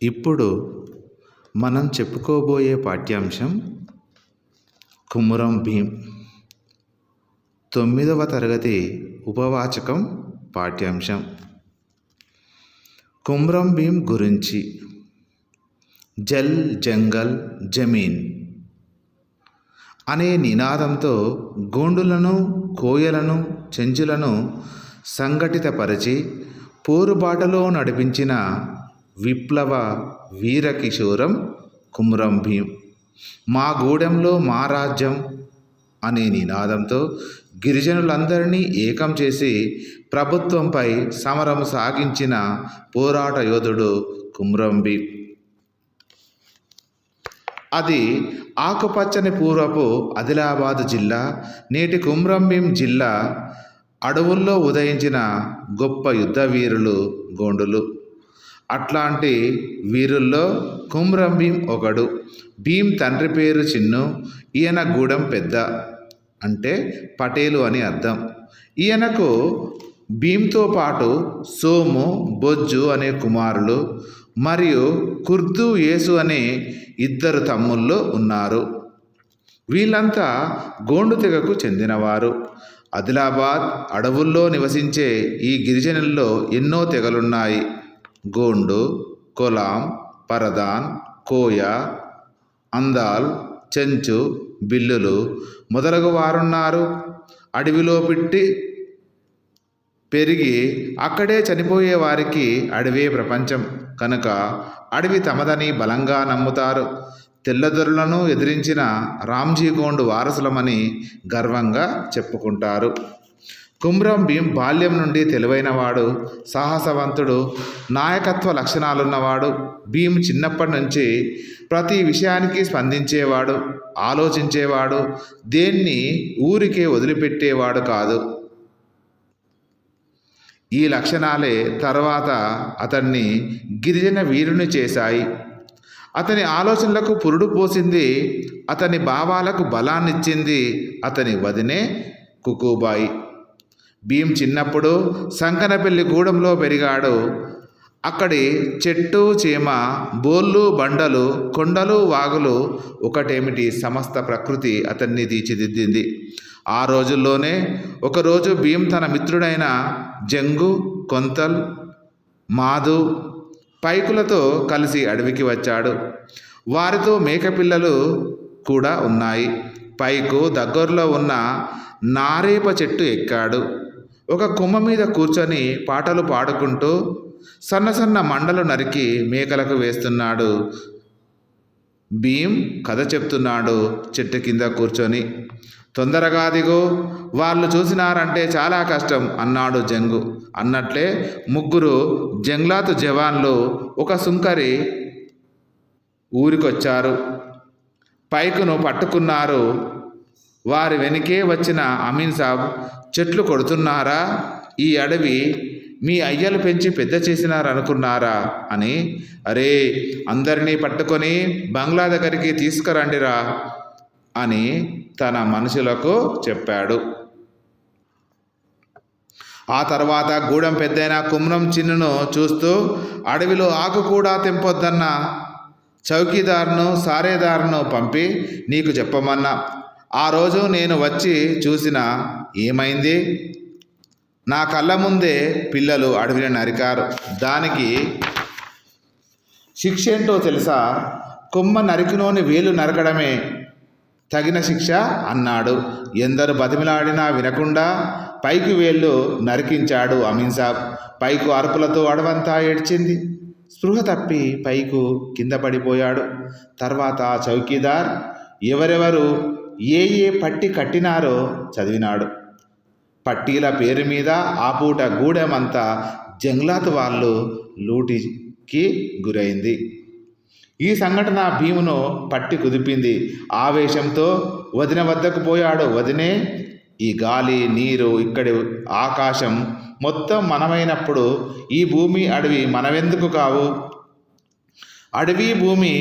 ఇప్పుడు మనం చెప్పుకోబోయే పాఠ్యాంశం కుమురం భీం 9వ తరగతి ఉపవాచకం పాఠ్యాంశం. కుమురం భీం గురించి జల్ జంగల్ జమీన్ అనే నినాదంతో గోండులను, కోయలను, చెంచులను సంఘటితపరిచి పోరుబాటలో నడిపించిన విప్లవ వీరకిశోరం కుమురం భీం. మా గూడెంలో మా రాజ్యం అనే నినాదంతో గిరిజనులందరినీ ఏకం చేసి ప్రభుత్వంపై సమరం సాగించిన పోరాట యోధుడు కుమురం భీం. అది ఆకుపచ్చని పూర్వపు ఆదిలాబాద్ జిల్లా, నేటి కుమురం భీం జిల్లా అడవుల్లో ఉదయించిన గొప్ప యుద్ధ వీరులు గోండులు. అట్లాంటి వీరుల్లో కుమురం భీం ఒకడు. భీం తండ్రి పేరు చిన్ను, ఈయన గూడెం పెద్ద, అంటే పటేలు అని అర్థం. ఈయనకు భీంతో పాటు సోము, బొజ్జు అనే కుమారులు మరియు కుర్దు యేసు అనే 2 తమ్ముళ్ళు ఉన్నారు. వీళ్ళంతా గోండు తెగకు చెందినవారు. ఆదిలాబాద్ అడవుల్లో నివసించే ఈ గిరిజనుల్లో ఎన్నో తెగలున్నాయి. గోండు, కొలాం, పరదాన్, కోయ, అందాల్, చెంచు, బిల్లులు మొదలగు వారున్నారు. అడవిలో పుట్టి పెరిగి అక్కడే చనిపోయే వారికి అడవే ప్రపంచం కనుక అడవి తమదని బలంగా నమ్ముతారు. తెల్లదొరలను ఎదిరించిన రామ్జీ గోండు వారసులమని గర్వంగా చెప్పుకుంటారు. కుమురం భీం బాల్యం నుండి తెలివైనవాడు, సాహసవంతుడు, నాయకత్వ లక్షణాలున్నవాడు. భీం చిన్నప్పటి నుంచి ప్రతి విషయానికి స్పందించేవాడు, ఆలోచించేవాడు, దేన్ని ఊరికే వదిలిపెట్టేవాడు కాదు. ఈ లక్షణాలే తర్వాత అతన్ని గిరిజన వీరుని చేశాయి. అతని ఆలోచనలకు పురుడు పోసింది, అతని భావాలకు బలాన్నిచ్చింది అతని వదినే కుకుబాయి. భీం చిన్నప్పుడు సంకనపల్లి గూడెంలో పెరిగాడు. అక్కడి చెట్టు చేమ, బోళ్ళు బండలు, కొండలు వాగులు ఒకటేమిటి సమస్త ప్రకృతి అతన్ని తీర్చిదిద్దింది. ఆ రోజుల్లోనే ఒకరోజు భీం తన మిత్రుడైన జంగు, కొంతల్, మాధు, పైకులతో కలిసి అడవికి వచ్చాడు. వారితో మేకపిల్లలు కూడా ఉన్నాయి. పైకు దగ్గరలో ఉన్న నారేప చెట్టు ఎక్కాడు. ఒక కొమ్మ మీద కూర్చొని పాటలు పాడుకుంటూ సన్న సన్న మండలు నరికి మేకలకు వేస్తున్నాడు. భీం కథ చెప్తున్నాడు చెట్టు కింద కూర్చొని. తొందరగా దిగో, వాళ్ళు చూసినారంటే చాలా కష్టం అన్నాడు జంగు. అన్నట్లే 3 జంగ్లాతు జవాన్లు ఒక సుంకరి ఊరికొచ్చారు. పైకును పట్టుకున్నారు. వారి వెనుకే వచ్చిన అమీన్ సాబ్, చెట్లు కొడుతున్నారా? ఈ అడవి మీ అయ్యలు పెంచి పెద్ద చేసినారనుకున్నారా అని. అరే, అందరినీ పట్టుకొని బంగ్లా దగ్గరికి తీసుకురండిరా అని తన మనుషులకు చెప్పాడు. ఆ తర్వాత గూడెం పెద్దైన కుమురం చిన్నును చూస్తూ, అడవిలో ఆకు కూడా తెంపొద్దన్న చౌకీదార్ను, సారేదార్ను పంపి నీకు చెప్పమన్నా. ఆ రోజు నేను వచ్చి చూసిన ఏమైంది? నా కళ్ళ ముందే పిల్లలు అడవిని నరికారు. దానికి శిక్ష ఏంటో తెలుసా? కొమ్మ నరికినోని వేలు నరకడమే తగిన శిక్ష అన్నాడు. ఎందరు బతిమిలాడినా వినకుండా పైకి వేళ్ళు నరికించాడు అమీన్ సాబ్. పైకు అరుపులతో అడవంతా ఏడ్చింది. స్పృహ తప్పి పైకు కింద పడిపోయాడు. తర్వాత చౌకీదార్ ఎవరెవరు ఏ పట్టి కట్టినారో చదివినాడు. పట్టీల పేరు మీద ఆ పూట గూడెమంతా జంగ్లాత్ వాళ్ళు లూటికి గురైంది. ఈ సంఘటన భీమును పట్టి కుదిపింది. ఆవేశంతో వదిన వద్దకు పోయాడు. వదినే, ఈ గాలి, నీరు, ఇక్కడి ఆకాశం మొత్తం మనమైనప్పుడు ఈ భూమి, అడవి మనవెందుకు కావు? అడవి, భూమి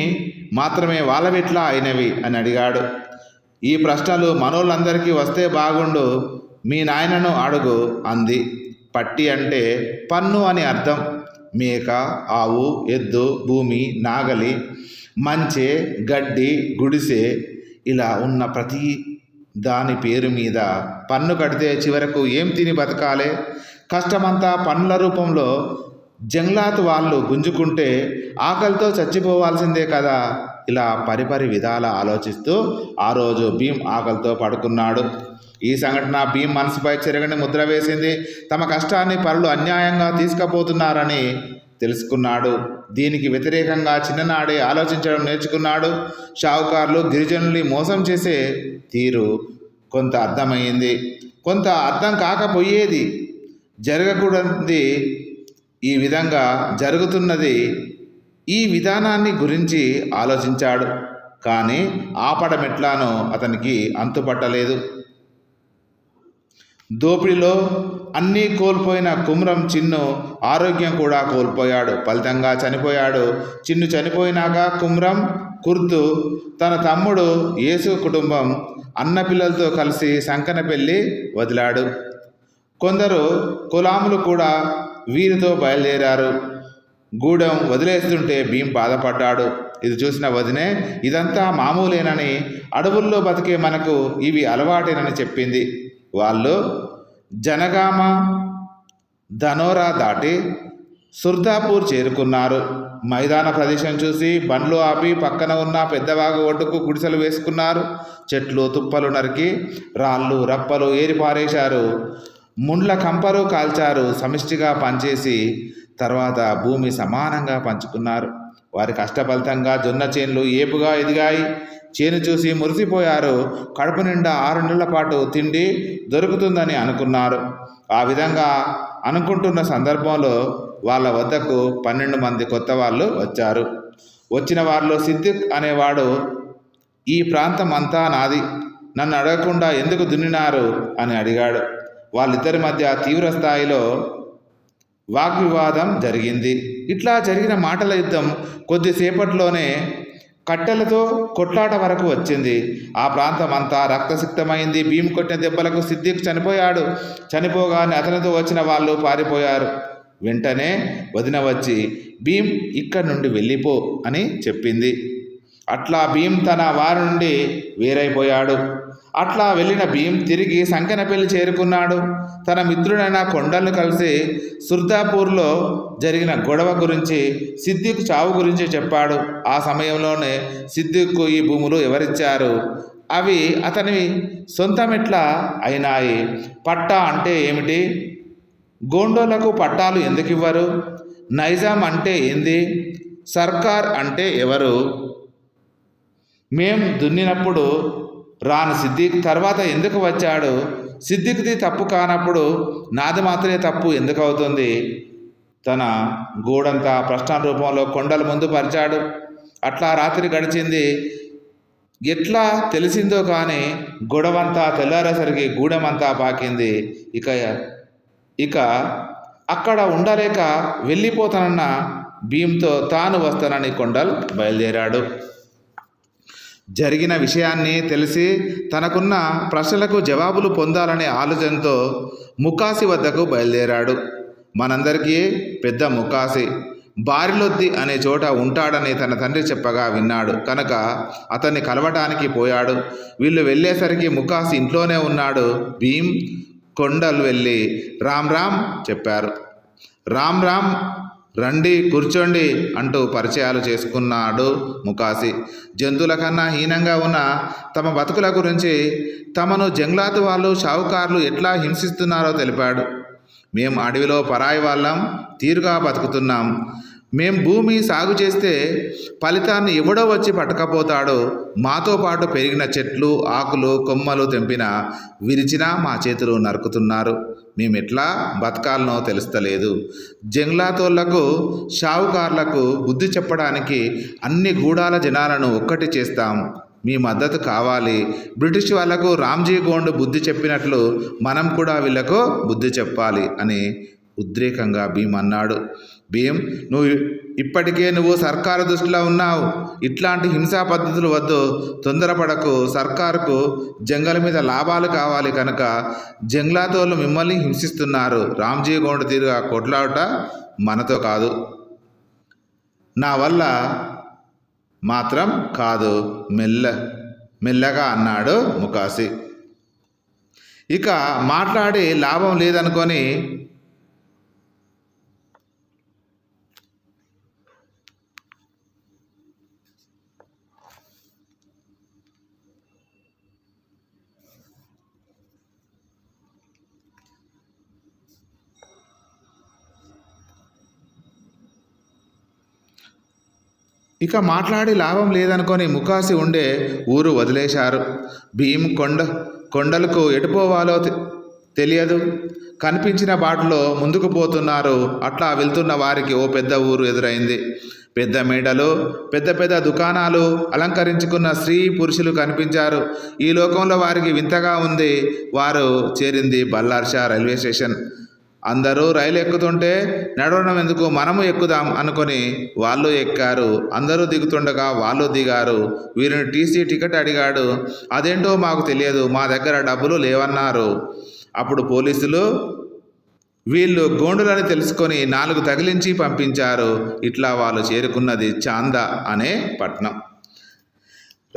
మాత్రమే వాళ్ళవెట్లా అయినవి అని అడిగాడు. ఈ ప్రశ్నలు మనోళ్ళందరికీ వస్తే బాగుండు, మీ నాయనను అడుగు అంది. పట్టి అంటే పన్ను అని అర్థం. మేక, ఆవు, ఎద్దు, భూమి, నాగలి, మంచె, గడ్డి, గుడిసె ఇలా ఉన్న ప్రతి దాని పేరు మీద పన్ను కడితే చివరకు ఏం తిని బతకాలే? కష్టమంతా పన్నుల రూపంలో జంగ్లాత్ వాళ్ళు గుంజుకుంటే ఆకలితో చచ్చిపోవాల్సిందే కదా. ఇలా పరిపరి విధాల ఆలోచిస్తూ ఆ రోజు భీమ్ ఆకలితో పడుకున్నాడు. ఈ సంఘటన భీమ్ మనసుపై చెరగని ముద్ర వేసింది. తమ కష్టాన్ని పరులు అన్యాయంగా తీసుకుపోతున్నారని తెలుసుకున్నాడు. దీనికి వ్యతిరేకంగా చిన్ననాడే ఆలోచించడం నేర్చుకున్నాడు. షావుకారులు గిరిజనుల్ని మోసం చేసే తీరు కొంత అర్థమయ్యింది, కొంత అర్థం కాకపోయేది. జరగకూడనిది ఈ విధంగా జరుగుతున్నది. ఈ విధానాన్ని గురించి ఆలోచించాడు, కానీ ఆపడమెట్లానో అతనికి అంతుపట్టలేదు. దోపిడిలో అన్నీ కోల్పోయిన కుమ్రం చిన్ను ఆరోగ్యం కూడా కోల్పోయాడు. ఫలితంగా చనిపోయాడు. చిన్ను చనిపోయినాక కుమ్రం కుర్తు తన తమ్ముడు యేసు కుటుంబం అన్న పిల్లలతో కలిసి సంకనపెల్లి వదిలాడు. కొందరు కులాములు కూడా వీరితో బయలుదేరారు. గూడెం వదిలేస్తుంటే భీమ్ బాధపడ్డాడు. ఇది చూసిన వదినే ఇదంతా మామూలేనని, అడవుల్లో బతికే మనకు ఇవి అలవాటేనని చెప్పింది. వాళ్ళు జనగామ, ధనోరా దాటి సుర్దాపూర్ చేరుకున్నారు. మైదాన ప్రదేశం చూసి బండ్లు ఆపి పక్కన ఉన్న పెద్దవాగు ఒడ్డుకు గుడిసెలు వేసుకున్నారు. చెట్లు తుప్పలు నరికి రాళ్ళు రప్పలు ఏరిపారేశారు. ముండ్ల కంపలు కాల్చారు. సమిష్టిగా పనిచేసి తర్వాత భూమి సమానంగా పంచుకున్నారు. వారి కష్టఫలితంగా జొన్న చేన్లు ఏపుగా ఎదిగాయి. చేను చూసి మురిసిపోయారు. కడుపు నిండా 6 నెలల పాటు తిండి దొరుకుతుందని అనుకున్నారు. ఆ విధంగా అనుకుంటున్న సందర్భంలో వాళ్ళ వద్దకు 12 మంది కొత్త వాళ్ళు వచ్చారు. వచ్చిన వారిలో సిద్దిక్ అనేవాడు, ఈ ప్రాంతం అంతా నాది, నన్ను అడగకుండా ఎందుకు దున్నినారు అని అడిగాడు. వాళ్ళిద్దరి మధ్య తీవ్ర స్థాయిలో వాగ్వివాదం జరిగింది. ఇట్లా జరిగిన మాటల యుద్ధం కొద్దిసేపట్లోనే కట్టెలతో కొట్లాట వరకు వచ్చింది. ఆ ప్రాంతం అంతా రక్తసిక్తమైంది. భీమ్ కొట్టిన దెబ్బలకు సిద్దిక్ చనిపోయాడు. చనిపోగానే అతనితో వచ్చిన వాళ్ళు పారిపోయారు. వెంటనే వదిన వచ్చి భీమ్ ఇక్కడి నుండి వెళ్ళిపో అని చెప్పింది. అట్లా భీమ్ తన వారి నుండి వేరైపోయాడు. అట్లా వెళ్ళిన భీమ్ తిరిగి సంకెనపల్లి చేరుకున్నాడు. తన మిత్రుడైన కొండలను కలిసి సుర్దాపూర్లో జరిగిన గొడవ గురించి, సిద్దిక్ చావు గురించి చెప్పాడు. ఆ సమయంలోనే సిద్దిక్కు ఈ భూములు ఎవరిచ్చారు, అవి అతని సొంతమెట్లా అయినాయి, పట్టా అంటే ఏమిటి, గోండోలకు పట్టాలు ఎందుకు ఇవ్వరు, నైజాం అంటే ఏంది, సర్కార్ అంటే ఎవరు, మేం దున్నినప్పుడు రాను సిద్దిక్ తర్వాత ఎందుకు వచ్చాడు, సిద్దిక్ది తప్పు కానప్పుడు నాది మాత్రమే తప్పు ఎందుకు అవుతుంది. తన గూడంతా ప్రశ్న రూపంలో కొండల ముందు పరిచాడు. అట్లా రాత్రి గడిచింది. ఎట్లా తెలిసిందో కానీ గొడవంతా తెల్లారేసరికి గూడెమంతా పాకింది. ఇక అక్కడ ఉండలేక వెళ్ళిపోతానన్న భీమ్తో తాను వస్తానని కొండల్ బయలుదేరాడు. జరిగిన విషయాన్ని తెలిసి తనకున్న ప్రశ్నలకు జవాబులు పొందాలనే ఆలోచనతో ముకాసి వద్దకు బయలుదేరాడు. మనందరికీ పెద్ద ముకాసి బారిలొద్ది అనే చోట ఉంటాడని తన తండ్రి చెప్పగా విన్నాడు కనుక అతన్ని కలవటానికి పోయాడు. వీళ్ళు వెళ్ళేసరికి ముకాసి ఇంట్లోనే ఉన్నాడు. భీమ్ కొండలు వెళ్ళి రామ్ రామ్ చెప్పారు. రామ్ రామ్, రండి కూర్చోండి అంటూ పరిచయాలు చేసుకున్నాడు ముకాసి. జంతువుల కన్నా హీనంగా ఉన్న తమ బతుకుల గురించి, తమను జంగ్లాత్ వాళ్ళు షావుకారులు ఎట్లా హింసిస్తున్నారో తెలిపాడు. మేం అడవిలో పరాయి వాళ్ళం, తీరుగా బతుకుతున్నాం. మేం భూమి సాగు చేస్తే ఫలితాన్ని ఎవడో వచ్చి పట్టకపోతాడు. మాతో పాటు పెరిగిన చెట్లు ఆకులు కొమ్మలు తెంపినా విరిచినా మా చేతులు నరుకుతున్నారు. మేమెట్లా బతకాలనో తెలుస్తలేదు. జంగ్లాతోళ్లకు షావుకార్లకు బుద్ధి చెప్పడానికి అన్ని గూడాల జనాలను ఒక్కటి చేస్తాం. మీ మద్దతు కావాలి. బ్రిటిష్ వాళ్లకు రామ్జీ గోండ్ బుద్ధి చెప్పినట్లు మనం కూడా వీళ్లకు బుద్ధి చెప్పాలి అని ఉద్రేకంగా భీమ్ అన్నాడు. భీమ్, ఇప్పటికే నువ్వు సర్కారు దృష్టిలో ఉన్నావు. ఇట్లాంటి హింసా పద్ధతులు వద్దు, తొందరపడకు. సర్కారుకు జంగల్ మీద లాభాలు కావాలి కనుక జంగ్లాతోళ్ళు మిమ్మల్ని హింసిస్తున్నారు. రామ్జీ గౌండ్ తీరుగా కొట్లాట మనతో కాదు, నా వల్ల మాత్రం కాదు, మెల్లగా అన్నాడు ముకాసి. ఇక మాట్లాడి లాభం లేదనుకొని ముకాసి ఉండే ఊరు వదిలేశారు. భీమ్ కొండలకు ఎటుపోవాలో తెలియదు. కనిపించిన బాటలో ముందుకు పోతున్నారు. అట్లా వెళ్తున్న వారికి ఓ పెద్ద ఊరు ఎదురైంది. పెద్ద మేడలు, పెద్ద పెద్ద దుకాణాలు, అలంకరించుకున్న స్త్రీ పురుషులు కనిపించారు. ఈ లోకంలో వారికి వింతగా ఉంది. వారు చేరింది బల్లార్షా రైల్వే స్టేషన్. అందరూ రైలు ఎక్కుతుంటే నడవడం ఎందుకు, మనము ఎక్కుదాం అనుకొని వాళ్ళు ఎక్కారు. అందరూ దిగుతుండగా వాళ్ళు దిగారు. వీరిని టీసీ టికెట్ అడిగాడు. అదేంటో మాకు తెలియదు, మా దగ్గర డబ్బులు లేవన్నారు. అప్పుడు పోలీసులు వీళ్ళు గోండులని తెలుసుకొని 4 తగిలించి పంపించారు. ఇట్లా వాళ్ళు చేరుకున్నది చాందా అనే పట్నం.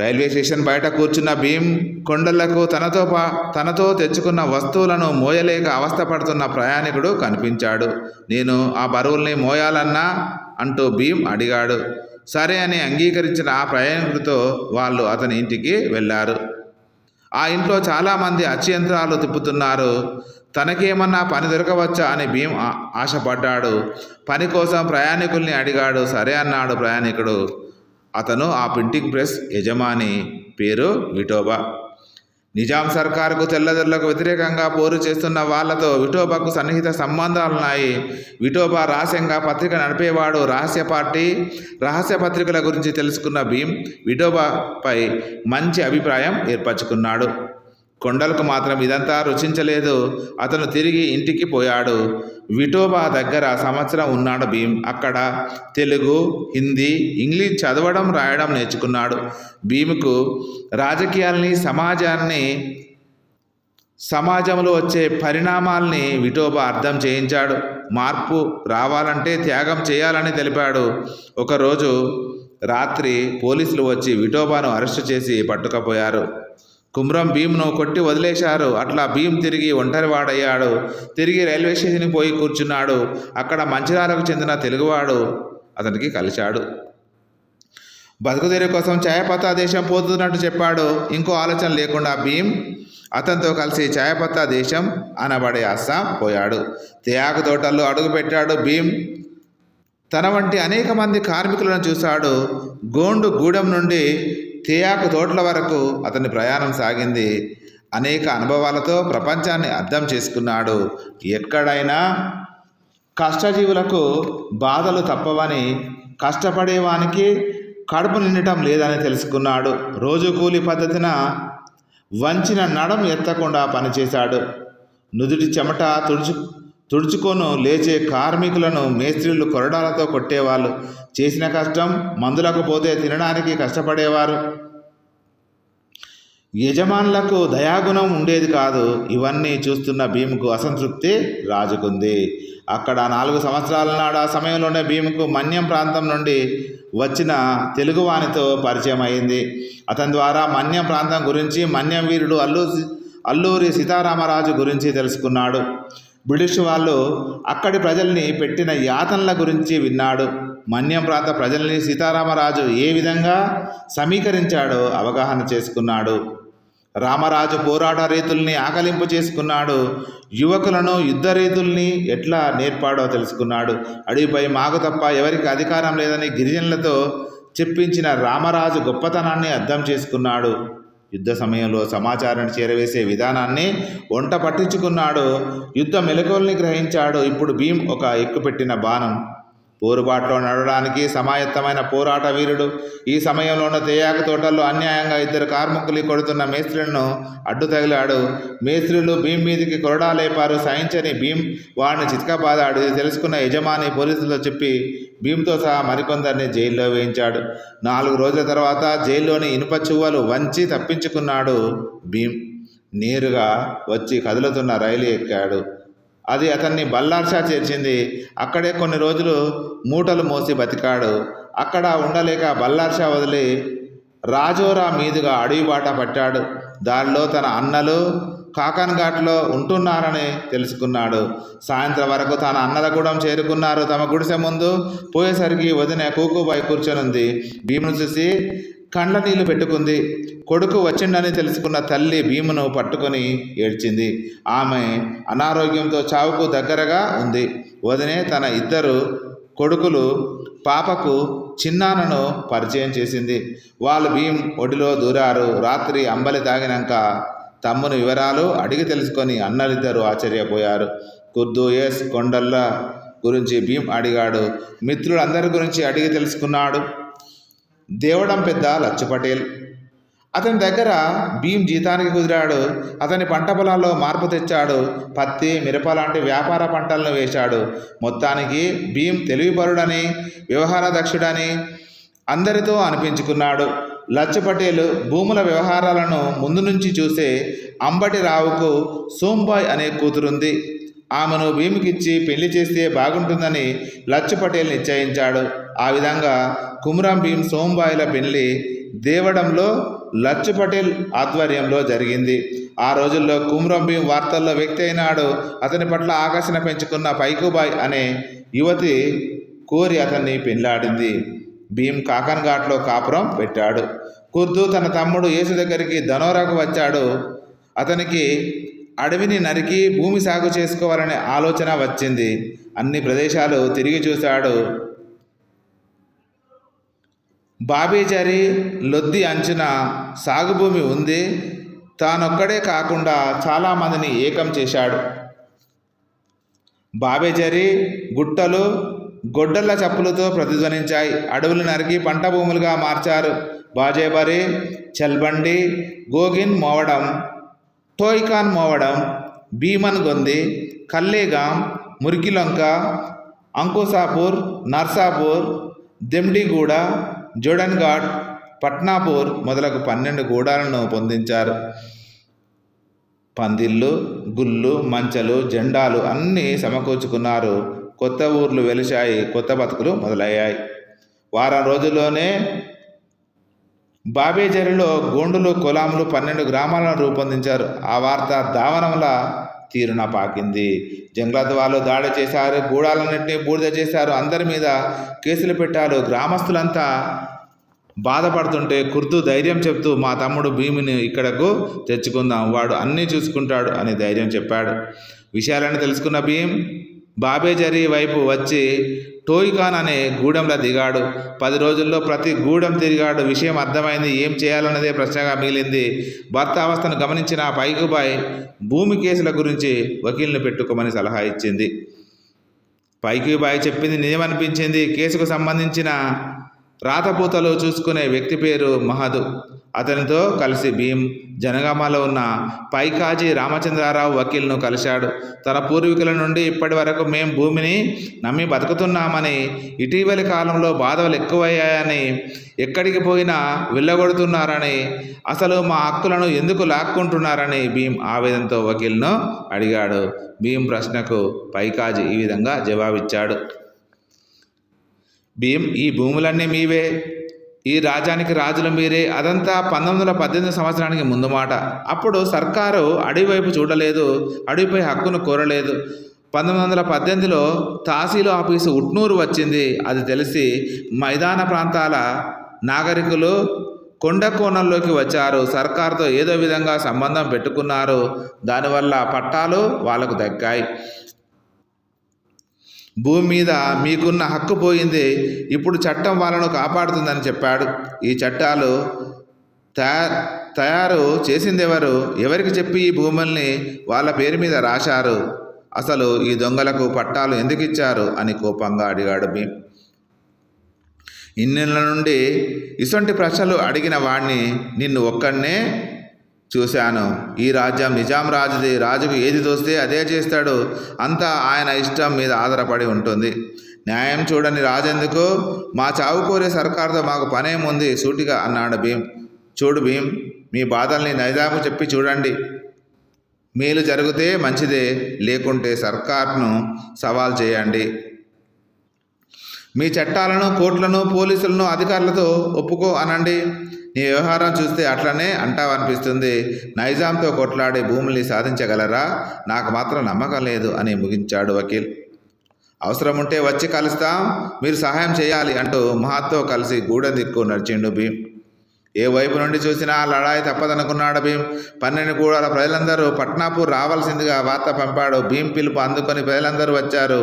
రైల్వే స్టేషన్ బయట కూర్చున్న భీమ్ కొండలకు తనతో తెచ్చుకున్న వస్తువులను మోయలేక అవస్థపడుతున్న ప్రయాణికుడు కనిపించాడు. నేను ఆ బరువుల్ని మోయాలన్నా అంటూ భీమ్ అడిగాడు. సరే అని అంగీకరించిన ఆ ప్రయాణికుడితో వాళ్ళు అతని ఇంటికి వెళ్ళారు. ఆ ఇంట్లో చాలామంది అచ్యంత్రాలు తిప్పుతున్నారు. తనకేమన్నా పని దొరకవచ్చా అని భీమ్ ఆశపడ్డాడు. పని కోసం ప్రయాణికుల్ని అడిగాడు. సరే అన్నాడు ప్రయాణికుడు. అతను ఆ ప్రింటింగ్ ప్రెస్ యజమాని, పేరు విఠోబా. నిజాం సర్కారుకు తెల్లదొరలకు వ్యతిరేకంగా పోరు చేస్తున్న వాళ్లతో విఠోబాకు సన్నిహిత సంబంధాలున్నాయి. విఠోబా రహస్యంగా పత్రిక నడిపేవాడు. రహస్య పత్రికల గురించి తెలుసుకున్న భీమ్ విఠోబాపై మంచి అభిప్రాయం ఏర్పరచుకున్నాడు. కొండలకు మాత్రం ఇదంతా రుచించలేదు. అతను తిరిగి ఇంటికి పోయాడు. విఠోబా దగ్గర సంవత్సరం ఉన్నాడు భీమ్. అక్కడ తెలుగు, హిందీ, ఇంగ్లీష్ చదవడం రాయడం నేర్చుకున్నాడు. భీముకు రాజకీయాల్ని, సమాజంలో వచ్చే పరిణామాల్ని విఠోబా అర్థం చేయించాడు. మార్పు రావాలంటే త్యాగం చేయాలని తెలిపాడు. ఒకరోజు రాత్రి పోలీసులు వచ్చి విఠోబాను అరెస్టు చేసి పట్టుకపోయారు. కుమ్రం భీమ్ను కొట్టి వదిలేశారు. అట్లా భీమ్ తిరిగి ఒంటరివాడయ్యాడు. తిరిగి రైల్వే స్టేషన్కి పోయి కూర్చున్నాడు. అక్కడ మంచిర్యాలకు చెందిన తెలుగువాడు అతనికి కలిశాడు. బతుకుదెరువు కోసం ఛాయపత్తా దేశం పోతున్నట్టు చెప్పాడు. ఇంకో ఆలోచన లేకుండా భీమ్ అతనితో కలిసి ఛాయపత్తా దేశం అనబడే అస్సాం పోయాడు. తేయాకు తోటల్లో అడుగుపెట్టాడు భీమ్. తన వంటి అనేక మంది కార్మికులను చూశాడు. గూడెం నుండి తేయాకు తోటల వరకు అతని ప్రయాణం సాగింది. అనేక అనుభవాలతో ప్రపంచాన్ని అర్థం చేసుకున్నాడు. ఎక్కడైనా కష్టజీవులకు బాధలు తప్పవని, కష్టపడేవానికి కడుపు నిండటం లేదని తెలుసుకున్నాడు. రోజు కూలి పద్ధతిన వంచిన నడం ఎత్తకుండా పనిచేశాడు. నుదుటి చెమట తుడుచుకొను లేచే కార్మికులను మేస్త్రీలు కొరడాలతో కొట్టేవాళ్ళు. చేసిన కష్టం మందులకు పోతే తినడానికి కష్టపడేవారు. యజమానులకు దయాగుణం ఉండేది కాదు. ఇవన్నీ చూస్తున్న భీముకు అసంతృప్తి రాజుకుంది. అక్కడ 4 సంవత్సరాల నాడు ఆ సమయంలోనే భీముకు మన్యం ప్రాంతం నుండి వచ్చిన తెలుగువానితో పరిచయం అయింది. అతని ద్వారా మన్యం ప్రాంతం గురించి, మన్యం వీరుడు అల్లూరి సీతారామరాజు గురించి తెలుసుకున్నాడు. బ్రిటిష్ వాళ్ళు అక్కడి ప్రజల్ని పెట్టిన యాతనల గురించి విన్నాడు. మన్యం ప్రాంత ప్రజల్ని సీతారామరాజు ఏ విధంగా సమీకరించాడో అవగాహన చేసుకున్నాడు. రామరాజు పోరాట రీతుల్ని ఆకలింపు చేసుకున్నాడు. యువకులను యుద్ధ రీతుల్ని ఎట్లా నేర్పాడో తెలుసుకున్నాడు. అడవిపై మాకు తప్ప ఎవరికి అధికారం లేదని గిరిజనులతో చెప్పించిన రామరాజు గొప్పతనాన్ని అర్థం చేసుకున్నాడు. యుద్ధ సమయంలో సమాచారాన్ని చేరవేసే విధానాన్ని వంట పట్టించుకున్నాడు. యుద్ధ మెలకువల్ని గ్రహించాడు. ఇప్పుడు భీమ్ ఒక ఎక్కుపెట్టిన బాణం పోరుబాటులో నడవడానికి సమాయత్తమైన పోరాట వీరుడు. ఈ సమయంలోనూ తేయాకు తోటల్లో అన్యాయంగా 2 కార్మికులు కొడుతున్న మేస్త్రులను అడ్డు తగిలాడు. మేస్త్రులు భీం మీదికి కొరడా లేపారు. సహించని భీం వాడిని చితకబాదాడు. ఇది తెలుసుకున్న యజమాని పోలీసులతో చెప్పి భీంతో సహా మరికొందరిని జైల్లో వేయించాడు. 4 రోజుల తర్వాత జైల్లోని ఇనుప చువ్వలు వంచి తప్పించుకున్నాడు భీం. నేరుగా వచ్చి కదులుతున్న రైలు ఎక్కాడు. అది అతన్ని బల్లార్షా చేర్చింది. అక్కడే కొన్ని రోజులు మూటలు మోసి బతికాడు. అక్కడ ఉండలేక బల్లార్షా వదిలి రాజోరా మీదుగా అడవి బాట పట్టాడు. దారిలో తన అన్నలు కాకన్ఘాట్లో ఉంటున్నారని తెలుసుకున్నాడు. సాయంత్రం వరకు తన అన్నలగూడెం చేరుకున్నారు. తమ గుడిసె ముందు పోయేసరికి వదిన కూకుబాయి కూర్చొనుంది. భీమును చూసి కండ్ల నీళ్లు పెట్టుకుంది. కొడుకు వచ్చిండని తెలుసుకున్న తల్లి భీమును పట్టుకొని ఏడ్చింది. ఆమె అనారోగ్యంతో చావుకు దగ్గరగా ఉంది. వదినే తన 2 కొడుకులు పాపకు చిన్నాన్నను పరిచయం చేసింది. వాళ్ళు భీం ఒడిలో దూరారు. రాత్రి అంబలి తాగినాక తమ్ముని వివరాలు అడిగి తెలుసుకొని అన్నలిద్దరూ ఆశ్చర్యపోయారు. కుర్దు ఎస్ కొండల్ల గురించి భీం అడిగాడు. మిత్రులందరి గురించి అడిగి తెలుసుకున్నాడు. దేవడం పెద్ద లచ్చు పటేల్ అతని దగ్గర భీం జీతానికి కుదిరాడు. అతని పంట పొలాల్లో మార్పు తెచ్చాడు. పత్తి, మిరప లాంటి వ్యాపార పంటలను వేశాడు. మొత్తానికి భీం తెలివిపరుడని, వ్యవహార దక్షుడని అందరితో అనిపించుకున్నాడు. లచ్చు పటేల్ భూముల వ్యవహారాలను ముందు నుంచి చూసే అంబటి రావుకు సోంబాయ్ అనే కూతురుంది. ఆమెను భీముకిచ్చి పెళ్లి చేస్తే బాగుంటుందని లచ్చు పటేల్ నిశ్చయించాడు. ఆ విధంగా కుమ్రం భీం సోంబాయిల పెళ్లి దేవడంలో లచ్చు పటేల్ ఆధ్వర్యంలో జరిగింది. ఆ రోజుల్లో కుమ్రం భీం వార్తల్లో వ్యక్తి అయినాడు. అతని పట్ల ఆకర్షణ పెంచుకున్న పైకుబాయ్ అనే యువతి కోరి అతన్ని పెళ్లాడింది. భీం కాకన్ఘాట్లో కాపురం పెట్టాడు. కుర్దు తన తమ్ముడు యేసు దగ్గరికి ధనోరాకు వచ్చాడు. అతనికి అడవిని నరికి భూమి సాగు చేసుకోవాలనే ఆలోచన వచ్చింది. అన్ని ప్రదేశాలు తిరిగి చూశాడు. బాబేజరి లొద్ది అంచున సాగుభూమి ఉంది. తానొక్కడే కాకుండా చాలామందిని ఏకం చేశాడు. బాబేజరి గుట్టలు గొడ్డళ్ళ చప్పులతో ప్రతిధ్వనించాయి. అడవులు నరికి పంట భూములుగా మార్చారు. బాజేబరి, చల్బండి, గోగిన్ మోవడం, టోయ్కాన్ మోవడం, భీమన్ గొంది, కల్లేగాం, మురికిలొంక, అంకుసాపూర్, నర్సాపూర్, దెమ్డిగూడ, జోడన్ఘాట్, పట్నాపూర్ మొదలగు 12 గూడాలను పొందించారు. పందిళ్ళు, గుళ్ళు, మంచలు, జెండాలు అన్నీ సమకూర్చుకున్నారు. కొత్త ఊర్లు వెలిశాయి. కొత్త బతుకులు మొదలయ్యాయి. వారం రోజుల్లోనే బాబేజరిలో గోండులు, కొలాములు 12 గ్రామాలను రూపొందించారు. ఆ వార్త దావనంలా తీరున పాకింది. జంగ్లాత్ వాళ్ళు దాడి చేశారు. గూడాలన్నింటినీ బూడిద చేశారు. అందరి మీద కేసులు పెట్టారు. గ్రామస్తులంతా బాధపడుతుంటే కుర్దు ధైర్యం చెప్తూ మా తమ్ముడు భీముని ఇక్కడకు తెచ్చుకుందాం, వాడు అన్నీ చూసుకుంటాడు అని ధైర్యం చెప్పాడు. విషయాలను తెలుసుకున్న భీం బాబేజరి వైపు వచ్చి టోయ్కాన్ అనే గూడెంలో దిగాడు. 10 రోజుల్లో ప్రతి గూడెం తిరిగాడు. విషయం అర్థమైంది. ఏం చేయాలన్నదే ప్రశ్నగా మిగిలింది. భర్త అవస్థను గమనించిన పైకుబాయ్ భూమి కేసుల గురించి వకీల్ని పెట్టుకోమని సలహా ఇచ్చింది. పైకుబాయ్ చెప్పింది నిజమనిపించింది. కేసుకు సంబంధించిన రాతపూతలు చూసుకునే వ్యక్తి పేరు మహదు. అతనితో కలిసి భీం జనగామలో ఉన్న పైకాజీ రామచంద్రారావు వకీల్ను కలిశాడు. తన పూర్వీకుల నుండి ఇప్పటి వరకు మేం భూమిని నమ్మి బతుకుతున్నామని, ఇటీవలి కాలంలో బాధలు ఎక్కువయ్యాయని, ఎక్కడికి పోయినా వెళ్ళగొడుతున్నారని, అసలు మా హక్కులను ఎందుకు లాక్కుంటున్నారని భీం ఆవేదనతో వకీల్ను అడిగాడు. భీం ప్రశ్నకు పైకాజీ ఈ విధంగా జవాబిచ్చాడు. భీం, ఈ భూములన్నీ మీవే, ఈ రాజ్యానికి రాజులు మీరే. అదంతా 1918 సంవత్సరానికి ముందు మాట. అప్పుడు సర్కారు అడవి వైపు చూడలేదు, అడవిపై హక్కును కోరలేదు. 1918లో తహసీలు ఆఫీసు ఉట్నూరు వచ్చింది. అది తెలిసి మైదాన ప్రాంతాల నాగరికులు కొండ కోణంలోకి వచ్చారు. సర్కారుతో ఏదో విధంగా సంబంధం పెట్టుకున్నారు. దానివల్ల పట్టాలు వాళ్లకు దక్కాయి. భూమి మీద మీకున్న హక్కు పోయింది. ఇప్పుడు చట్టం వాళ్ళను కాపాడుతుందని చెప్పాడు. ఈ చట్టాలు తయారు చేసిందెవరు? ఎవరికి చెప్పి ఈ భూముల్ని వాళ్ళ పేరు మీద రాశారు? అసలు ఈ దొంగలకు పట్టాలు ఎందుకు ఇచ్చారు అని కోపంగా అడిగాడు భీం. ఇన్నేళ్ల నుండి ఇసొంటి ప్రశ్నలు అడిగిన వాడిని నిన్ను ఒక్కడనే చూశాను. ఈ రాజ్యం నిజాం రాజుది. రాజుకు ఏది తోస్తే అదే చేస్తాడు. అంతా ఆయన ఇష్టం మీద ఆధారపడి ఉంటుంది. న్యాయం చూడని రాజెందుకు? మా చావు కోరే సర్కారుతో మాకు పనేముంది సూటిగా అన్నాడు భీమ్. చూడు భీమ్, మీ బాధల్ని నైజాంకు చెప్పి చూడండి. మేలు జరిగితే మంచిదే, లేకుంటే సర్కార్ను సవాల్ చేయండి. మీ చట్టాలను, కోర్టులను, పోలీసులను, అధికారులతో ఒప్పుకో అనండి. నీ వ్యవహారం చూస్తే అట్లనే అంటావనిపిస్తుంది. నైజాంతో కొట్లాడి భూముల్ని సాధించగలరా? నాకు మాత్రం నమ్మకం లేదు అని ముగించాడు వకీల్. అవసరం ఉంటే వచ్చి కలుస్తాం, మీరు సహాయం చేయాలి అంటూ మహాత్తో కలిసి గూడెం దిక్కు నడిచిండు భీమ్. ఏ వైపు నుండి చూసినా లడాయి తప్పదనుకున్నాడు భీమ్. 12 గూడాల ప్రజలందరూ పట్నాపూర్ రావాల్సిందిగా వార్త పంపాడు. భీమ్ పిలుపు అందుకొని ప్రజలందరూ వచ్చారు.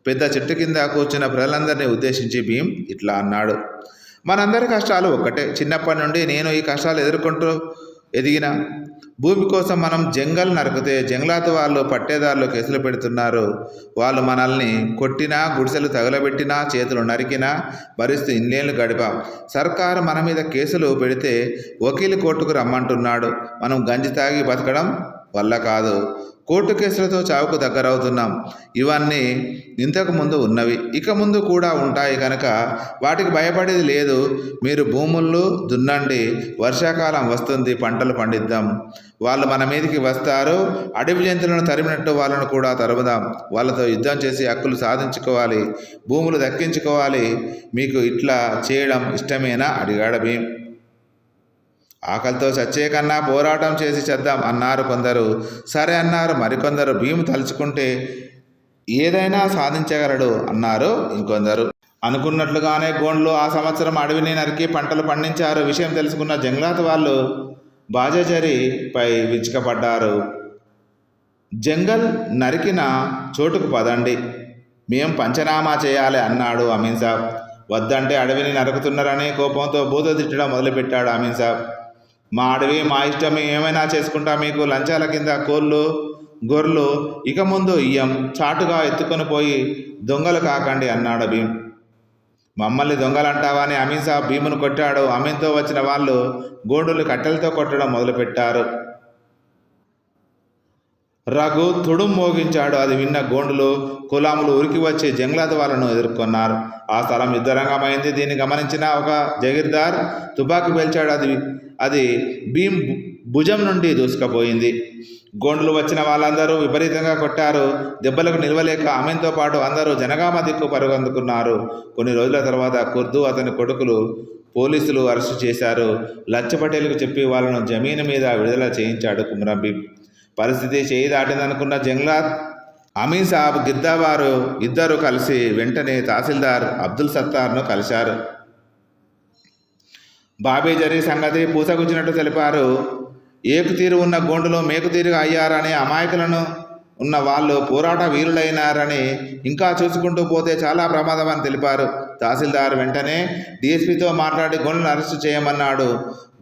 పెద్ద చెట్టు కింద కూర్చున్న ప్రజలందరినీ ఉద్దేశించి భీమ్ ఇట్లా అన్నాడు. మనందరి కష్టాలు ఒక్కటే. చిన్నప్పటి నుండి నేను ఈ కష్టాలు ఎదుర్కొంటూ ఎదిగిన. భూమి కోసం మనం జంగల్ నరికితే జంగలాత్ వాళ్ళు పట్టేదారులు కేసులు పెడుతున్నారు. వాళ్ళు మనల్ని కొట్టినా, గుడిసెలు తగలబెట్టినా, చేతులు నరికినా భరిస్తూ ఇన్నేళ్ళు గడిపాం. సర్కారు మన మీద కేసులు పెడితే వకీలు కోర్టుకు రమ్మంటున్నాడు. మనం గంజి తాగి బతకడం వల్ల కాదు, కోర్టు కేసులతో చావుకు దగ్గరవుతున్నాం. ఇవన్నీ ఇంతకు ముందు ఉన్నవి, ఇక ముందు కూడా ఉంటాయి కనుక వాటికి భయపడేది లేదు. మీరు భూములు దున్నండి, వర్షాకాలం వస్తుంది, పంటలు పండిద్దాం. వాళ్ళు మన మీదకి వస్తారు. అడవి జంతువులను తరిమినట్టు వాళ్ళను కూడా తరుముదాం. వాళ్ళతో యుద్ధం చేసి హక్కులు సాధించుకోవాలి, భూములు దక్కించుకోవాలి. మీకు ఇట్లా చేయడం ఇష్టమేనా అడిగాడు భీమ్. ఆకలితో చచ్చే కన్నా పోరాటం చేసి చేద్దాం అన్నారు కొందరు. సరే అన్నారు మరికొందరు. భీము తలుచుకుంటే ఏదైనా సాధించగలడు అన్నారు ఇంకొందరు. అనుకున్నట్లుగానే గోండ్లు ఆ సంవత్సరం అడవిని నరికి పంటలు పండించారు. విషయం తెలుసుకున్న జంగలాత్ వాళ్ళు బాజాజరీపై విరుచుకుపడ్డారు. జంగల్ నరికిన చోటుకు పదండి, మేం పంచనామా చేయాలి అన్నాడు అమీన్ సాబ్. వద్దంటే అడవిని నరుకుతున్నారని కోపంతో బూత తిట్టడం మొదలుపెట్టాడు అమీన్ సాబ్. మా అడవి మా ఇష్టం, ఏమైనా చేసుకుంటా. మీకు లంచాల కింద కోళ్ళు గొర్రెలు ఇక ముందు ఇయ్యం. చాటుగా ఎత్తుకొని పోయి దొంగలు కాకండి అన్నాడు భీమ్. మమ్మల్ని దొంగలంటావా అని అమీన్ సాబ్ భీమును కొట్టాడు. అమీన్తో వచ్చిన వాళ్ళు గోండులు కట్టెలతో కొట్టడం మొదలుపెట్టారు. రఘు తుడుం మోగించాడు. అది విన్న గోండులు కులాములు ఉరికి వచ్చి జంగలాత్ వాళ్ళను ఎదుర్కొన్నారు. ఆ స్థలం యుద్ధరంగమైంది. దీన్ని గమనించిన ఒక జగీర్దార్ తుపాకీ పేల్చాడు. అది భీమ్ భుజం నుండి దూసుకుపోయింది. గోండులు వచ్చిన వాళ్ళందరూ విపరీతంగా కొట్టారు. దెబ్బలకు నిలవలేక అమీన్తో పాటు అందరూ జనగామ దిక్కు పరుగందుకున్నారు. కొన్ని రోజుల తర్వాత కుర్దు అతని కొడుకులు పోలీసులు అరెస్టు చేశారు. లచ్చపటేల్కు చెప్పి వాళ్ళను జమీను మీద విడుదల చేయించాడు కుమ్రం భీమ్. పరిస్థితి చేయి దాటిందనుకున్న జంగలాత్, అమీన్ సాబ్, గిద్దావారు ఇద్దరు కలిసి వెంటనే తహసీల్దార్ అబ్దుల్ సత్తార్ను కలిశారు. బాబేజరీ సంగతి పూసగుచ్చినట్టు తెలిపారు. ఏకుతీరు ఉన్న గోండులు మేకుతీరుగా అయ్యారని, అమాయకులను ఉన్న వాళ్ళు పోరాట వీరులైనారని, ఇంకా చూసుకుంటూ పోతే చాలా ప్రమాదం అని తెలిపారు. తహసీల్దార్ వెంటనే డిఎస్పీతో మాట్లాడి గోండులను అరెస్టు చేయమన్నాడు.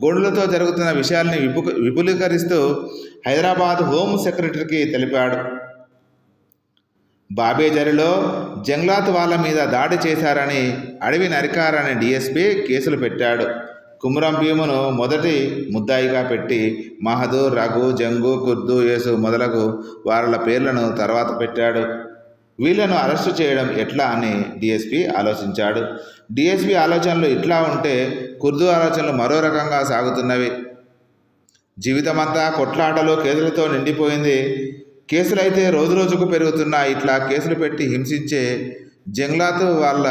గోండులతో జరుగుతున్న విషయాల్ని విపులీకరిస్తూ హైదరాబాద్ హోమ్ సెక్రటరీకి తెలిపాడు. బాబేజరీలో జంగలాత్ వాళ్ళ మీద దాడి చేశారని, అడవి నరికారని డిఎస్పీ కేసులు పెట్టాడు. కుమ్రం భీమును మొదటి ముద్దాయిగా పెట్టి మహదూర్, రఘు, జంగు, కుర్దు, యేసు మొదలగు వాళ్ళ పేర్లను తర్వాత పెట్టాడు. వీళ్లను అరెస్టు చేయడం ఎట్లా అని డిఎస్పీ ఆలోచించాడు. డిఎస్పీ ఆలోచనలు ఇట్లా ఉంటే కుర్దు ఆలోచనలు మరో రకంగా సాగుతున్నవి. జీవితమంతా కొట్లాటలు, కేసులతో నిండిపోయింది. కేసులైతే రోజురోజుకు పెరుగుతున్నాయి. ఇట్లా కేసులు పెట్టి హింసించే జంగలాత్ వాళ్ళ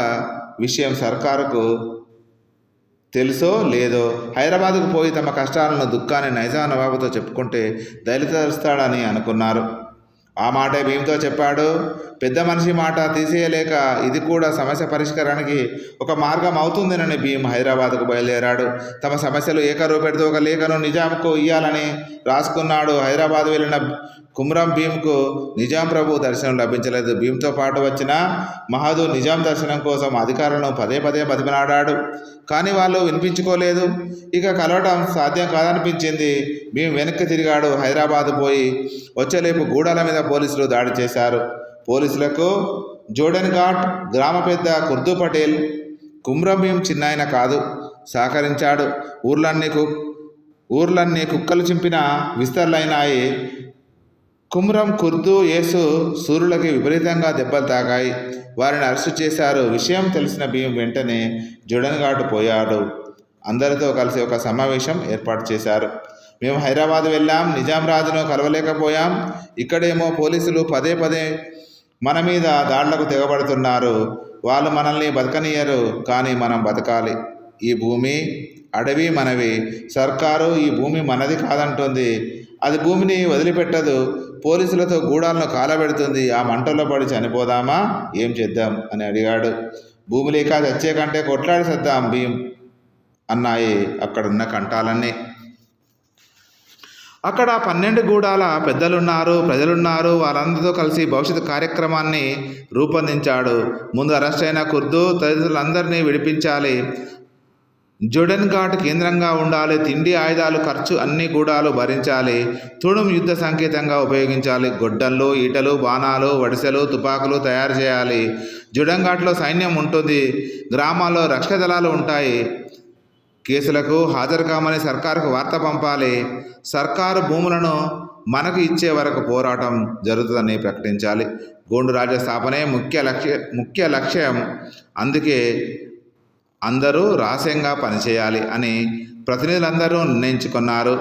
విషయం సర్కారుకు తెలుసో లేదో హైదరాబాదుకు పోయి తమ కష్టాలను, దుఃఖాన్ని నైజాం నవాబుతో చెప్పుకుంటే దళితరుస్తాడని అనుకున్నారు. ఆ మాటే భీమ్తో చెప్పాడు. పెద్ద మనిషి మాట తీసేయలేక ఇది కూడా సమస్య పరిష్కారానికి ఒక మార్గం అవుతుందేనని భీమ్ హైదరాబాద్కు బయలుదేరాడు. తమ సమస్యలు ఏకరూపెడుతూ ఒక లేఖను నిజాంకు ఇయ్యాలని రాసుకున్నాడు. హైదరాబాద్ వెళ్ళిన కుమ్రం భీమ్కు నిజాం ప్రభు దర్శనం లభించలేదు. భీమ్తో పాటు వచ్చిన మహదూర్ నిజాం దర్శనం కోసం అధికారులను పదే పదే బతిమలాడాడు. కానీ వాళ్ళు వినిపించుకోలేదు. ఇక కలవటం సాధ్యం కాదనిపించింది. భీమ్ వెనక్కి తిరిగాడు. హైదరాబాద్ పోయి వచ్చేలేపు గూడాల మీద పోలీసులు దాడి చేశారు. పోలీసులకు జోడెన్ ఘాట్ గ్రామ పెద్ద కుర్దు పటేల్, కుమ్రం భీం చిన్నాయన కాదు, సహకరించాడు. ఊర్లన్నీ కుక్కలు చింపిన విస్తర్లైనాయి. కుమ్రం, కుర్దు, యేసు సూర్యులకి విపరీతంగా దెబ్బలు తాకాయి. వారిని అరెస్టు చేశారు. విషయం తెలిసిన భీం వెంటనే జుడన్ఘాట్ పోయాడు. అందరితో కలిసి ఒక సమావేశం ఏర్పాటు చేశారు. మేము హైదరాబాద్ వెళ్ళాం, నిజాం రాజును కలవలేకపోయాం. ఇక్కడేమో పోలీసులు పదే పదే మన మీద దాడులకు తెగబడుతున్నారు. వాళ్ళు మనల్ని బతకనియరు, కానీ మనం బతకాలి. ఈ భూమి అడవి మనవి. సర్కారు ఈ భూమి మనది కాదంటుంది. అది భూమిని వదిలిపెట్టదు. పోలీసులతో గూడాలను కాలబెడుతుంది. ఆ మంటల్లో పడి చనిపోదామా, ఏం చేద్దాం అని అడిగాడు. భూమి లేక చచ్చే కంటే కొట్లాడి సద్దాం భీం అన్నాయి అక్కడున్న కంఠాలన్నీ. అక్కడ 12 గూడాల పెద్దలున్నారు, ప్రజలున్నారు. వాళ్ళందరితో కలిసి భవిష్యత్తు కార్యక్రమాన్ని రూపొందించాడు. ముందు అరెస్ట్ అయిన కుర్దు తదితరులందరినీ విడిపించాలి. జుడన్ఘాట్ కేంద్రంగా ఉండాలి. తిండి, ఆయుధాలు, ఖర్చు అన్ని గూడాలు భరించాలి. తుడుం యుద్ధ సంకేతంగా ఉపయోగించాలి. గొడ్డళ్ళు, ఈటలు, బాణాలు, వడిసెలు, తుపాకులు తయారు చేయాలి. జుడన్ఘాట్లో సైన్యం ఉంటుంది. గ్రామాల్లో రక్షక దళాలు ఉంటాయి. కేసులకు హాజరు కామని సర్కారుకు వార్త పంపాలి. సర్కారు భూములను మనకు ఇచ్చే వరకు పోరాటం జరుగుతుందని ప్రకటించాలి. గోండు రాజ్య స్థాపనే ముఖ్య లక్ష్యం. అందుకే అందరూ రహస్యంగా పనిచేయాలి అని ప్రతినిధులందరూ నిర్ణయించుకున్నారు.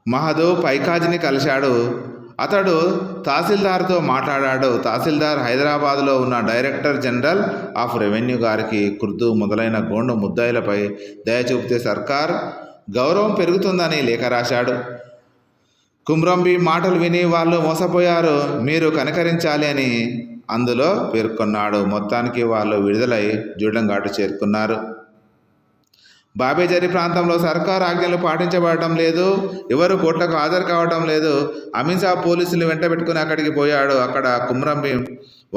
మహదూ పైకాజిని కలిశాడు. అతడు తహసీల్దార్తో మాట్లాడాడు. తహసీల్దార్ హైదరాబాదులో ఉన్న డైరెక్టర్ జనరల్ ఆఫ్ రెవెన్యూ గారికి కుర్దు మొదలైన గోండు ముద్దాయిలపై దయ చూపితే సర్కార్ గౌరవం పెరుగుతుందని లేఖ రాశాడు. కుమ్రం భీం మాటలు విని వాళ్ళు మోసపోయారు, మీరు కనికరించాలి అని అందులో పేర్కొన్నాడు. మొత్తానికి వాళ్ళు విడుదలై జుడన్ఘాట్ చేరుకున్నారు. బాబేజరీ ప్రాంతంలో సర్కారు ఆజ్ఞలు పాటించబడటం లేదు. ఎవరు కోర్టులకు హాజరు కావటం లేదు. అమీన్ సాబ్ పోలీసులు వెంట పెట్టుకుని అక్కడికి పోయాడు. అక్కడ కుమ్రం భీం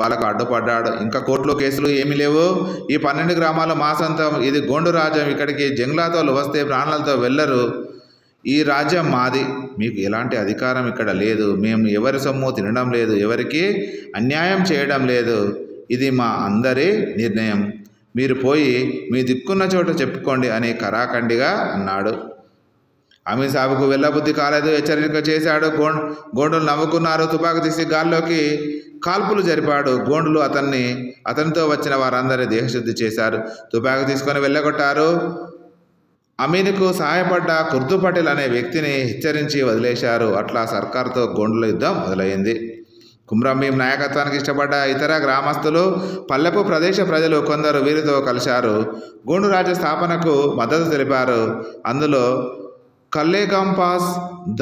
వాళ్ళకు అడ్డుపడ్డాడు. ఇంకా కోర్టులో కేసులు ఏమీ లేవు. ఈ 12 గ్రామాలు మా సొంతం. ఇది గోండు రాజ్యం. ఇక్కడికి జంగ్లాతోలు వస్తే ప్రాణాలతో వెళ్ళరు. ఈ రాజ్యం మాది. మీకు ఎలాంటి అధికారం ఇక్కడ లేదు. మేము ఎవరి సొమ్ము తినడం లేదు, ఎవరికి అన్యాయం చేయడం లేదు. ఇది మా అందరి నిర్ణయం. మీరు పోయి మీ దిక్కున్న చోట చెప్పుకోండి అని కరాఖండిగా అన్నాడు. అమీన్ సాబుకు వెళ్ళబుద్ధి కాలేదు. హెచ్చరిక చేశాడు. గోండులు నవ్వుకున్నారు. తుపాకు తీసి గాల్లోకి కాల్పులు జరిపాడు. గోండులు అతనితో వచ్చిన వారందరినీ దేహశుద్ధి చేశారు. తుపాకు తీసుకొని వెళ్ళగొట్టారు. అమీన్కు సహాయపడ్డ కుర్దు పటేల్ అనే వ్యక్తిని హెచ్చరించి వదిలేశారు. అట్లా సర్కార్తో గోండుల యుద్ధం మొదలైంది. కుమ్రం భీం నాయకత్వానికి ఇష్టపడ్డ ఇతర గ్రామస్తులు, పల్లెపు ప్రదేశ ప్రజలు కొందరు వీరితో కలిశారు. గోండు రాజ్య స్థాపనకు మద్దతు తెలిపారు. అందులో కల్లేగాం పాస్,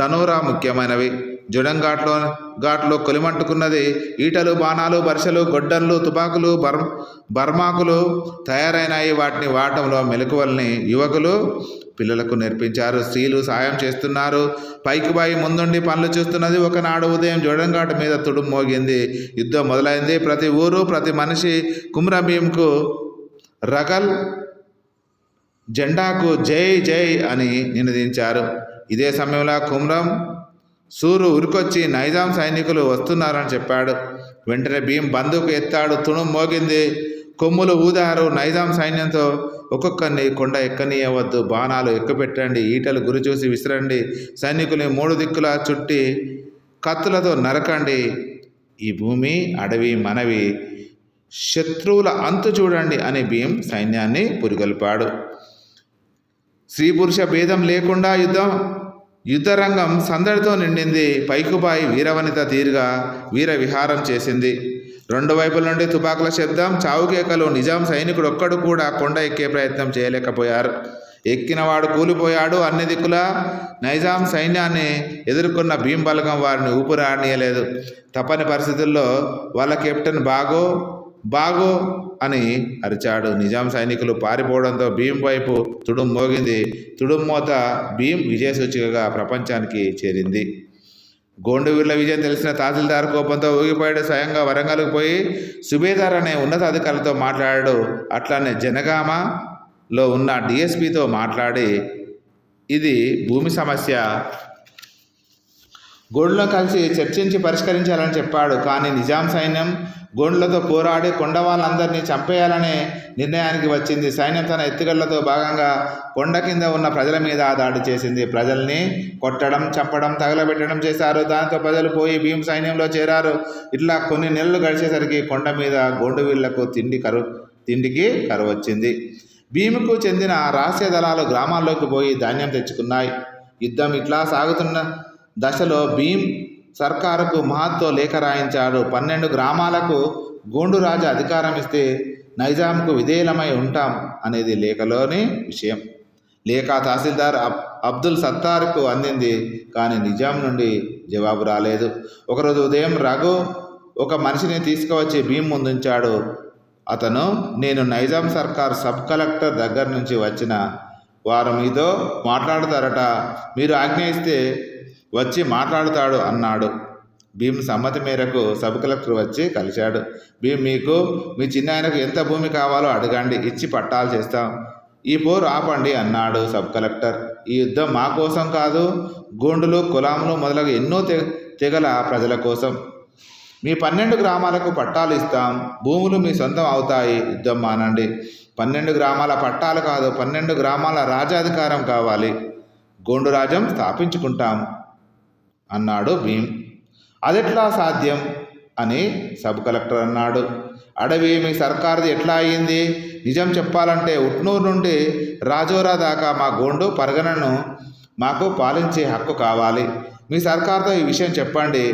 ధనోరా ముఖ్యమైనవి. జుడన్ఘాట్లో కొలిమంటుకున్నది. ఈటలు, బాణాలు, బర్షలు, గొడ్డళ్ళు, తుపాకులు, బర్మాకులు తయారైనాయి. వాటిని వాడటంలో మెలకువల్ని యువకులు పిల్లలకు నేర్పించారు. స్త్రీలు సాయం చేస్తున్నారు. పైకిబాయి ముందుండి పనులు చూస్తున్నది. ఒకనాడు ఉదయం జుడన్ఘాట్ మీద తుడుం మోగింది. యుద్ధం మొదలైంది. ప్రతి ఊరు, ప్రతి మనిషి కుమ్రం భీంకు రగల్ జెండాకు జై జై అని నినదించారు. ఇదే సమయంలో కుమ్రం సూరు ఉరికొచ్చి నైజాం సైనికులు వస్తున్నారని చెప్పాడు. వెంటనే భీం బందూకు ఎత్తాడు. తుణుం మోగింది. కొమ్ములు ఊదారు. నైజాం సైన్యంతో ఒక్కొక్కరిని కొండ ఎక్కనీయవద్దు, బాణాలు ఎక్కుపెట్టండి, ఈటలు గురి చూసి విసిరండి, సైనికుల్ని 3 దిక్కులా చుట్టి కత్తులతో నరకండి. ఈ భూమి అడవి మనవి, శత్రువుల అంతు చూడండి అని భీం సైన్యాన్ని పురిగొల్పాడు. స్త్రీ పురుష భేదం లేకుండా యుద్ధరంగం సందడితో నిండింది. పైకుబాయి వీరవనిత తీరుగా వీర విహారం చేసింది. 2 వైపుల నుండి తుపాకుల శబ్దం, చావుకేకలు. నిజాం సైనికుడు ఒక్కడు కూడా కొండ ఎక్కే ప్రయత్నం చేయలేకపోయారు. ఎక్కినవాడు కూలిపోయాడు. అన్ని దిక్కుల నైజాం సైన్యాన్ని ఎదుర్కొన్న భీం బలగం వారిని ఊపిరాడనీయలేదు. తప్పని పరిస్థితుల్లో వాళ్ళ కెప్టెన్ బాగో అని అరిచాడు. నిజాం సైనికులు పారిపోవడంతో భీం వైపు తుడుం మోగింది. తుడుం మోత భీం విజయసూచికగా ప్రపంచానికి చేరింది. గోండు వీళ్ళ విజయం తెలిసిన తహసీల్దార్ కోపంతో ఊగిపోయాడు. స్వయంగా వరంగల్కు పోయి సుబేదార్ అనే ఉన్నత అధికారులతో మాట్లాడాడు. అట్లానే జనగామలో ఉన్న డిఎస్పితో మాట్లాడి ఇది భూమి సమస్య, గోండులో కలిసి చర్చించి పరిష్కరించాలని చెప్పాడు. కానీ నిజాం సైన్యం గోండులతో పోరాడి కొండ వాళ్ళందరినీ చంపేయాలనే నిర్ణయానికి వచ్చింది. సైన్యం తన ఎత్తుగళ్లతో భాగంగా కొండ కింద ఉన్న ప్రజల మీద దాడి చేసింది. ప్రజల్ని కొట్టడం, చంపడం, తగలబెట్టడం చేశారు. దాంతో ప్రజలు పోయి భీం సైన్యంలో చేరారు. ఇట్లా కొన్ని నెలలు గడిచేసరికి కొండ మీద గోండు వీళ్లకు తిండికి కరువు వచ్చింది. భీముకు చెందిన రహస్య దళాలు గ్రామాల్లోకి పోయి ధాన్యం తెచ్చుకున్నాయి. యుద్ధం ఇట్లా సాగుతున్న దశలో భీం సర్కారుకు మహత్తో లేఖ రాయించాడు. 12 గ్రామాలకు గోండు రాజు అధికారం ఇస్తే నైజాంకు విధేయులమై ఉంటాం అనేది లేఖలోని విషయం. లేఖ తహసీల్దార్ అబ్దుల్ సత్తార్కు అందింది. కానీ నిజాం నుండి జవాబు రాలేదు. ఒకరోజు ఉదయం రఘు ఒక మనిషిని తీసుకువచ్చి భీం ముందుంచాడు. అతను, నేను నైజాం సర్కార్ సబ్ కలెక్టర్ దగ్గర నుంచి వచ్చిన వారు మీతో మాట్లాడతారట, మీరు ఆజ్ఞ ఇస్తే వచ్చి మాట్లాడుతాడు అన్నాడు. భీమ్ సమ్మతి మేరకు సబ్ కలెక్టర్ వచ్చి కలిశాడు. భీమ్, మీకు మీ చిన్నాయనకు ఎంత భూమి కావాలో అడగండి, ఇచ్చి పట్టాలు చేస్తాం. ఈ పోరు ఆపండి అన్నాడు సబ్ కలెక్టర్. ఈ యుద్ధం మా కోసం కాదు, గోండులు, కులాములు మొదలగు ఎన్నో తెగల ప్రజల కోసం. మీ 12 గ్రామాలకు పట్టాలు ఇస్తాం, భూములు మీ సొంతం అవుతాయి. యుద్ధం మానండి. 12 గ్రామాల పట్టాలు కాదు, 12 గ్రామాల రాజాధికారం కావాలి. గోండు రాజ్యం స్థాపించుకుంటాం అన్నాడు భీమ్. అదెట్లా సాధ్యం అని సబ్ కలెక్టర్ అన్నాడు. అడవి మీ సర్కారుది ఎట్లా అయ్యింది? నిజం చెప్పాలంటే ఉట్నూరు నుండి రాజోరా దాకా మా గోండు పరగనను మాకు పాలించే హక్కు కావాలి. మీ సర్కార్తో ఈ విషయం చెప్పండి.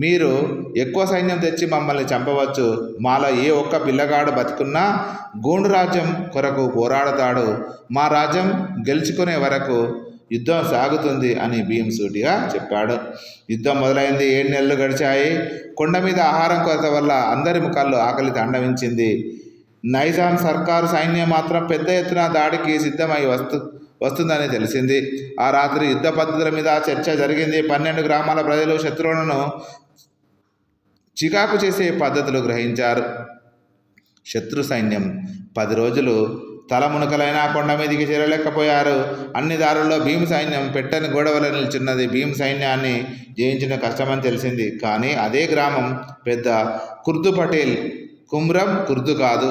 మీరు ఎక్కువ సైన్యం తెచ్చి మమ్మల్ని చంపవచ్చు. మాలో ఏ ఒక్క పిల్లగాడు బతుకున్నా గోండు రాజ్యం కొరకు పోరాడతాడు. మా రాజ్యం గెలుచుకునే వరకు యుద్ధం సాగుతుంది అని భీమ్ సూటిగా చెప్పాడు. యుద్ధం మొదలైంది. 7 నెలలు గడిచాయి. కొండ మీద ఆహారం కొరత వల్ల అందరి ముఖాల్లో ఆకలి తాండవించింది. నైజాం సర్కారు సైన్యం మాత్రం పెద్ద ఎత్తున దాడికి సిద్ధమై వస్తుందని తెలిసింది. ఆ రాత్రి యుద్ధ పద్ధతుల మీద చర్చ జరిగింది. 12 గ్రామాల ప్రజలు శత్రువులను చికాకు చేసే పద్ధతులు గ్రహించారు. శత్రు సైన్యం 10 రోజులు తలమునకలైనా కొండ మీదికి చేరలేకపోయారు. అన్ని దారుల్లో భీమ్ సైన్యం పెట్టని గోడవల నిల్చున్నది. భీమ్ సైన్యాన్ని జయించిన కష్టమని తెలిసింది. కానీ అదే గ్రామం పెద్ద కుర్దు పటేల్ కుమ్రం కుర్దు కాదు.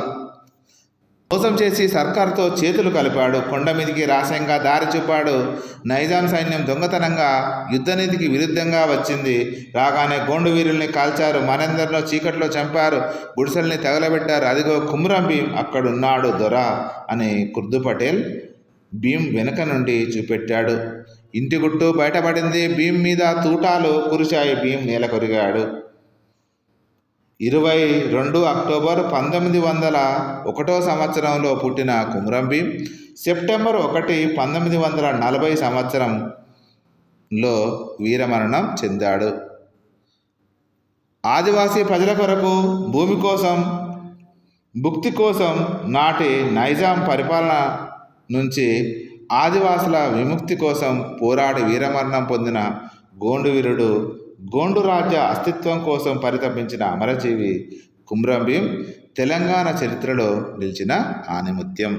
మోసం చేసి సర్కారుతో చేతులు కలిపాడు. కొండ మీదికి రహస్యంగా దారి చూపాడు. నైజాం సైన్యం దొంగతనంగా యుద్ధనీతికి విరుద్ధంగా వచ్చింది. రాగానే గోండు వీరుల్ని కాల్చారు. మనందరిలో చీకట్లో చంపారు. గుడిసెల్ని తగలబెట్టారు. అదిగో కుమ్రం భీం అక్కడున్నాడు దొర అని కుర్దు పటేల్ భీం వెనుక నుండి చూపెట్టాడు. ఇంటి గుట్టు బయటపడింది. భీం మీద తూటాలు కురిశాయి. భీం నేల కొరిగాడు. 22 అక్టోబర్ 1901 సంవత్సరంలో పుట్టిన కుమ్రం భీం సెప్టెంబర్ 1, 1940 సంవత్సరంలో వీరమరణం చెందాడు. ఆదివాసీ ప్రజల కొరకు, భూమి కోసం, భుక్తి కోసం నాటి నైజాం పరిపాలన నుంచి ఆదివాసుల విముక్తి కోసం పోరాడి వీరమరణం పొందిన గోండు వీరుడు, గోండు రాజ్య అస్తిత్వం కోసం పరితపించిన అమరజీవి కుమ్రం భీం తెలంగాణ చరిత్రలో నిలిచిన ఆణిముత్యం.